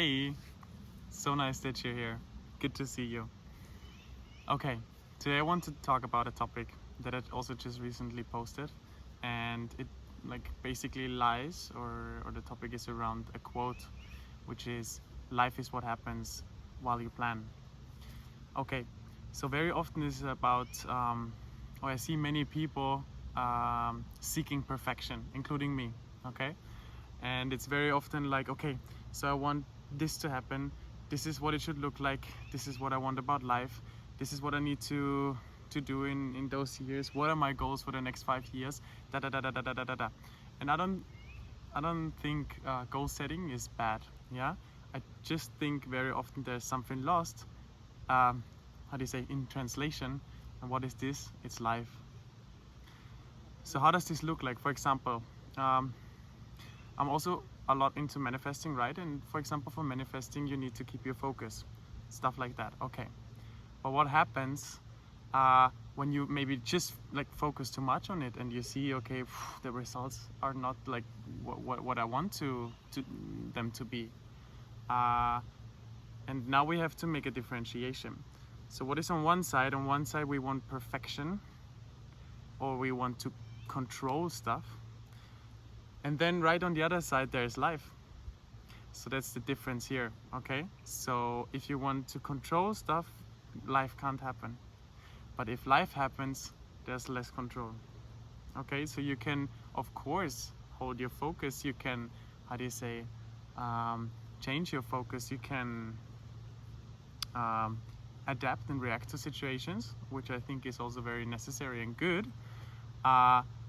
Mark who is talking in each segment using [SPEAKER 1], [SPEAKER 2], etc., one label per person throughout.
[SPEAKER 1] Hey, so nice that you're here. Good to see you. Okay, today I want to talk about a topic that I also just recently posted, and it basically lies, or the topic is around a quote, which is life is what happens while you plan. Okay, so very often it's about, or I see many people seeking perfection, including me. Okay, and it's very often like, okay, so I want this to happen, this is what it should look like, this is what I want about life, this is what I need to do in those years, what are my goals for the next 5 years, da da da da da da da da. And I don't think goal setting is bad. Yeah, I just think very often there's something lost, how do you say, in translation. And what is this? It's life. So how does this look like? For example, I'm also a lot into manifesting, right? And for example, for manifesting, you need to keep your focus, stuff like that. Okay, but what happens when you maybe just focus too much on it, and you see, okay, the results are not like what I want them to be, and now we have to make a differentiation. So what is on one side? On one side, we want perfection, or we want to control stuff. And then right on the other side, there's life. So that's the difference here, okay? So if you want to control stuff, life can't happen. But if life happens, there's less control, okay? So you can, of course, hold your focus. You can, how do you say, change your focus. You can adapt and react to situations, which I think is also very necessary and good.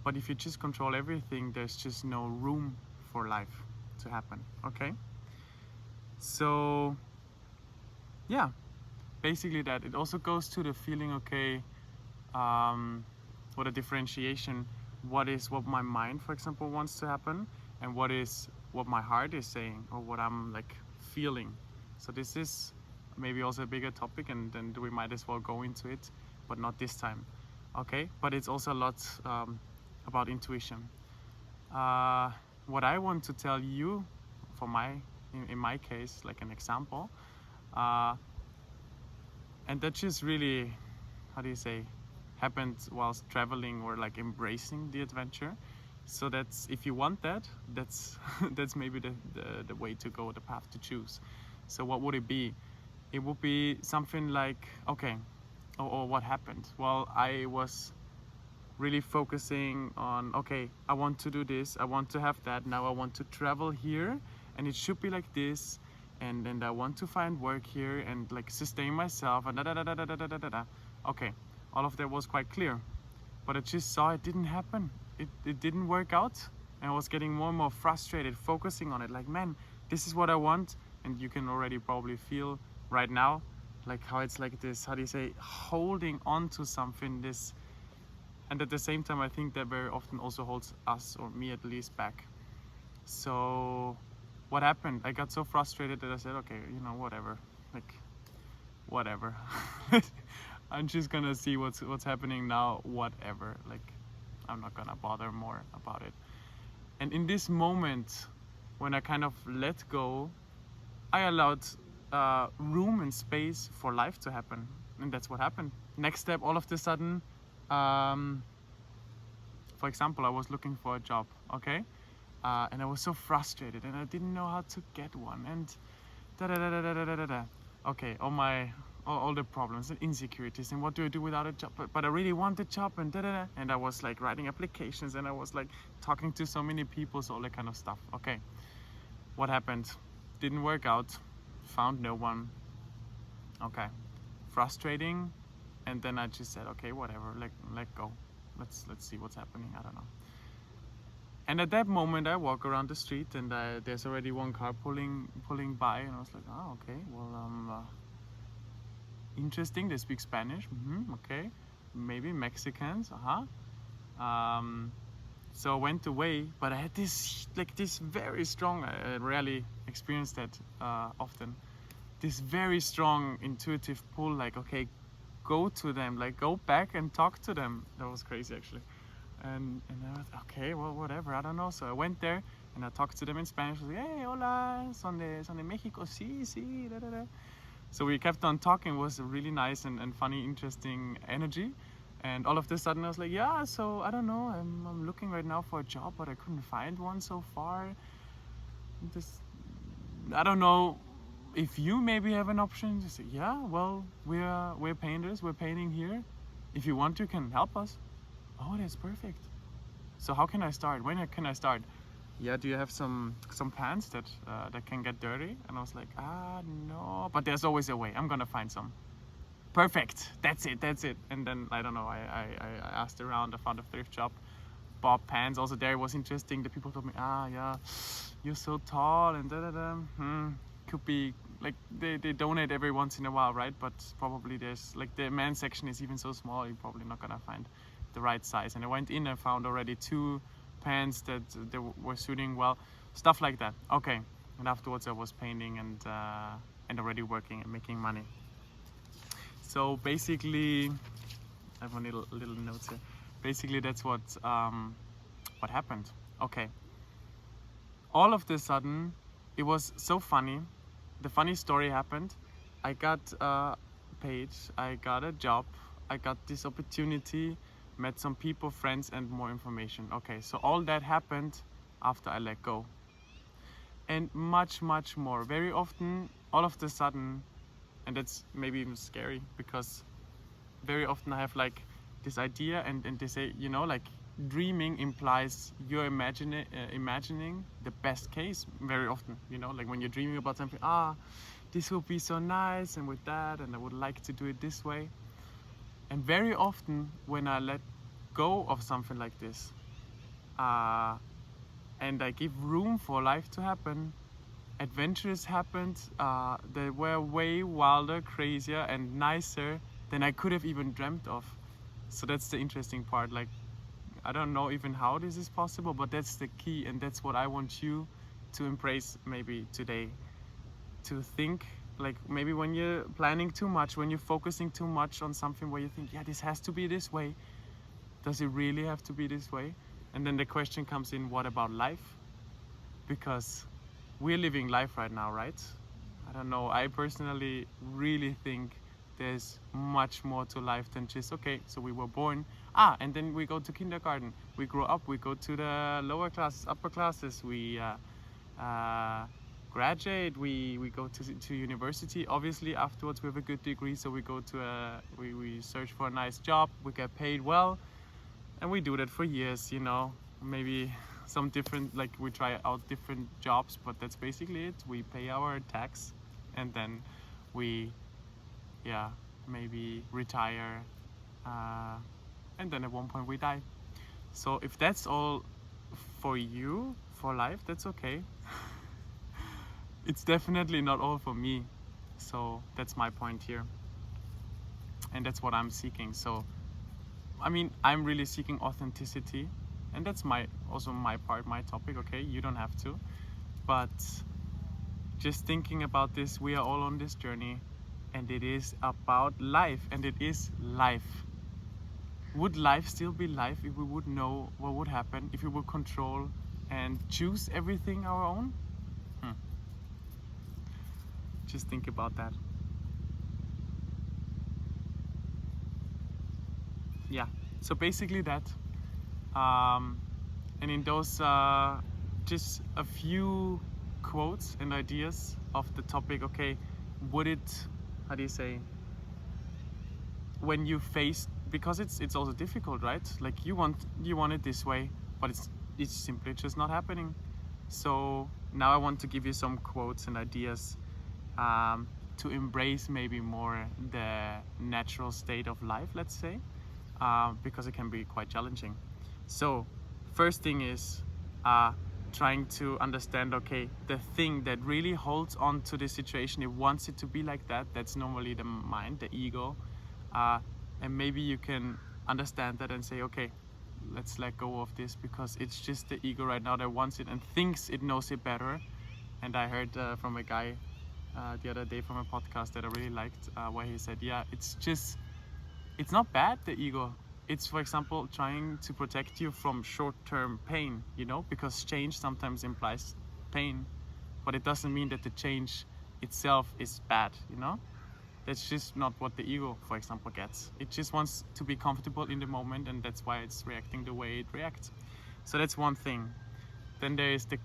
[SPEAKER 1] But if you just control everything, there's just no room for life to happen, okay? So, yeah, basically that. It also goes to the feeling, okay, what a differentiation. What is what my mind, for example, wants to happen, and what is what my heart is saying, or what I'm feeling. So this is maybe also a bigger topic, and then we might as well go into it, but not this time. Okay, but it's also a lot about intuition. What I want to tell you, for in my case, like an example, and that just really, how do you say, happened whilst traveling or embracing the adventure. So that's, if you want that, that's that's maybe the way to go, the path to choose. So what would it be? It would be something like, okay, or what happened? Well, I was really focusing on, okay, I want to do this, I want to have that, now I want to travel here, and it should be like this, and I want to find work here, and sustain myself, and da da da da da da da da da. Okay, all of that was quite clear, but I just saw it didn't happen. It didn't work out, and I was getting more and more frustrated, focusing on it, like, man, this is what I want. And you can already probably feel right now, how it's this, how do you say, holding on to something, this, and at the same time, I think that very often also holds us, or me at least, back. So what happened? I got so frustrated that I said, okay, whatever, whatever. I'm just gonna see what's happening now, whatever. I'm not gonna bother more about it. And in this moment, when I kind of let go, I allowed room and space for life to happen, and that's what happened. Next step, all of a sudden, for example, I was looking for a job, okay, and I was so frustrated, and I didn't know how to get one, and da da da da da da da da. Okay, all the problems and insecurities, and what do I do without a job? But I really want a job, and da da da. And I was writing applications, and I was talking to so many people, so all that kind of stuff. Okay, what happened? Didn't work out. Found no one. Okay, frustrating. And then I just said, okay, whatever, let go. Let's see what's happening. I don't know. And at that moment, I walk around the street, and there's already one car pulling by, and I was like, oh, okay, well, interesting. They speak Spanish. Okay, maybe Mexicans. So I went away, but I had this very strong. I rarely experience that often. This very strong intuitive pull, okay, go to them, go back and talk to them. That was crazy, actually. And I was, okay, well, whatever, I don't know. So I went there, And I talked to them in Spanish. I was like, hey, hola, son de Mexico, sí, sí, da, da, da. So we kept on talking. It was a really nice and funny, interesting energy. And all of a sudden I was like, yeah, so I don't know, I'm looking right now for a job, but I couldn't find one so far. Just, I don't know if you maybe have an option. Just say, yeah, well, we're painters, we're painting here. If you want to, you can help us. Oh, that's perfect. So how can I start? When can I start? Yeah, do you have some pants that can get dirty? And I was like, no, but there's always a way. I'm gonna find some. Perfect. That's it. And then I don't know. I asked around. I found a thrift shop, bought pants. Also there it was interesting. The people told me, yeah, you're so tall and da da da. Could be like they donate every once in a while, right? But probably there's like the men's section is even so small. You're probably not gonna find the right size. And I went in and found already 2 pants that they were suiting well, stuff like that. Okay. And afterwards I was painting and already working and making money. So basically, I have a little notes here. Basically, that's what happened. Okay. All of a sudden, it was so funny. The funny story happened. I got paid. I got a job. I got this opportunity. Met some people, friends, and more information. Okay, so all that happened after I let go. And much, much more. Very often, all of a sudden, and that's maybe even scary because very often I have like this idea and they say, you know, like dreaming implies you're imagining the best case very often, you know, like when you're dreaming about something, this would be so nice and with that and I would like to do it this way. And very often when I let go of something like this and I give room for life to happen, adventures happened. They were way wilder, crazier, and nicer than I could have even dreamt of. So that's the interesting part. Like, I don't know even how this is possible, but that's the key, and that's what I want you to embrace maybe today. To think, like maybe when you're planning too much, when you're focusing too much on something where you think, yeah, this has to be this way. Does it really have to be this way? And then the question comes in, what about life? Because we're living life right now, right? I don't know, I personally really think there's much more to life than just, okay, so we were born, and then we go to kindergarten, we grow up, we go to the lower classes, upper classes, we graduate, we go to university. Obviously afterwards we have a good degree, so we go to we search for a nice job, we get paid well, and we do that for years, you know, maybe some different, like we try out different jobs, but that's basically it. We pay our tax and then we maybe retire and then at one point we die. So if that's all for you for life, that's okay. It's definitely not all for me, so that's my point here and that's what I'm seeking. So I mean, I'm really seeking authenticity, and that's also my part, my topic. Okay, you don't have to, but just thinking about this, we are all on this journey and it is about life, and it is life. Would life still be life if we would know what would happen, if we would control and choose everything our own? Just think about that. Yeah, so basically that, and in those just a few quotes and ideas of the topic. Okay, would it, how do you say, when you face, because it's also difficult, right? Like you want it this way, but it's simply just not happening. So now I want to give you some quotes and ideas to embrace maybe more the natural state of life, let's say, because it can be quite challenging. So first thing is trying to understand, okay, the thing that really holds on to the situation, it wants it to be like that, that's normally the mind, the ego, and maybe you can understand that and say, okay, let's let go of this because it's just the ego right now that wants it and thinks it knows it better. And I heard from a guy the other day from a podcast that I really liked, where he said, yeah, it's not bad, the ego. it's for example trying to protect you from short-term pain, you know, because change sometimes implies pain, but it doesn't mean that the change itself is bad, you know. That's just not what the ego, for example, gets. It just wants to be comfortable in the moment, and that's why it's reacting the way it reacts. So that's one thing. Then there is the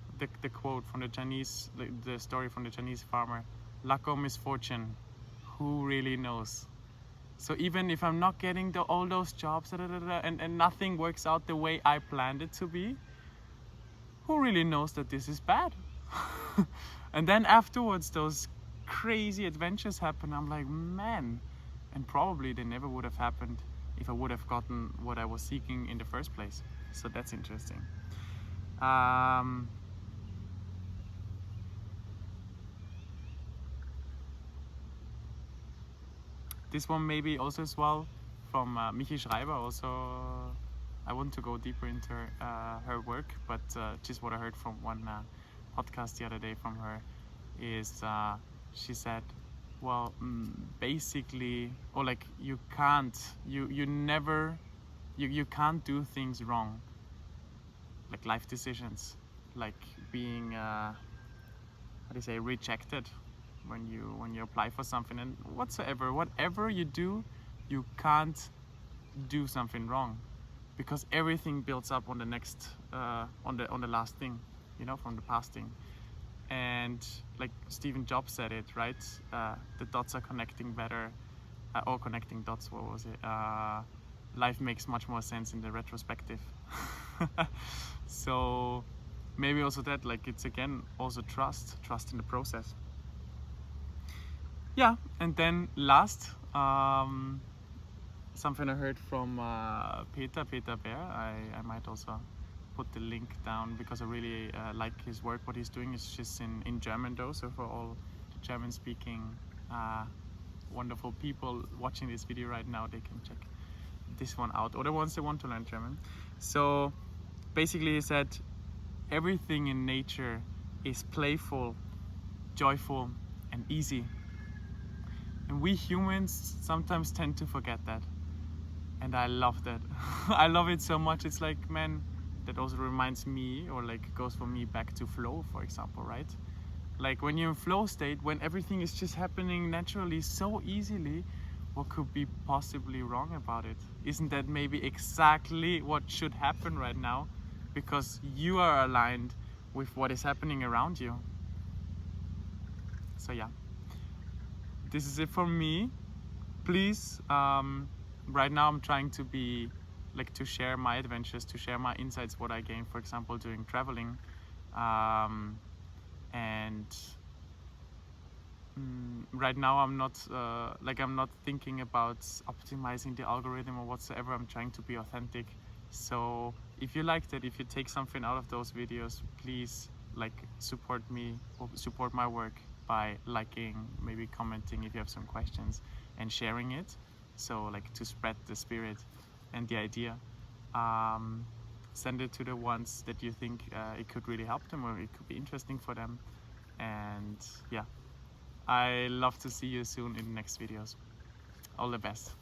[SPEAKER 1] quote from the Chinese, the story from the Chinese farmer: luck or misfortune, who really knows? So even if I'm not getting all those jobs and nothing works out the way I planned it to be, who really knows that this is bad? And then afterwards, those crazy adventures happen. I'm like, man, and probably they never would have happened if I would have gotten what I was seeking in the first place. So that's interesting. This one maybe also as well from Michi Schreiber. Also, I want to go deeper into her work, but just what I heard from one podcast the other day from her is she said, well, basically, or like you can't do things wrong, like life decisions, like being how do you say, rejected when you apply for something, and whatever you do, you can't do something wrong, because everything builds up on the next on the last thing, you know, from the past thing. And like Stephen Jobs said it, right? The dots are connecting better, or connecting dots, what was it? Life makes much more sense in the retrospective. So maybe also that, like, it's again also trust in the process. Yeah, and then last, something I heard from Peter Bear. I might also put the link down because I really like his work. What he's doing is just in German though, so for all the German speaking wonderful people watching this video right now, they can check this one out, or the ones that want to learn German. So basically he said everything in nature is playful, joyful and easy, and we humans sometimes tend to forget that, and I love that. I love it so much. It's like, man, that also reminds me, or like goes for me back to flow, for example, right? Like when you're in flow state, when everything is just happening naturally so easily, what could be possibly wrong about it? Isn't that maybe exactly what should happen right now? Because you are aligned with what is happening around you. So yeah, this is it for me. Please, right now I'm trying to be like, to share my adventures, to share my insights, what I gained, for example, during traveling, and right now I'm not thinking about optimizing the algorithm or whatsoever. I'm trying to be authentic. So if you liked it, if you take something out of those videos, please like support me or support my work by liking, maybe commenting if you have some questions, and sharing it. So like to spread the spirit and the idea. Send it to the ones that you think it could really help them, or it could be interesting for them. And yeah, I love to see you soon in the next videos. All the best.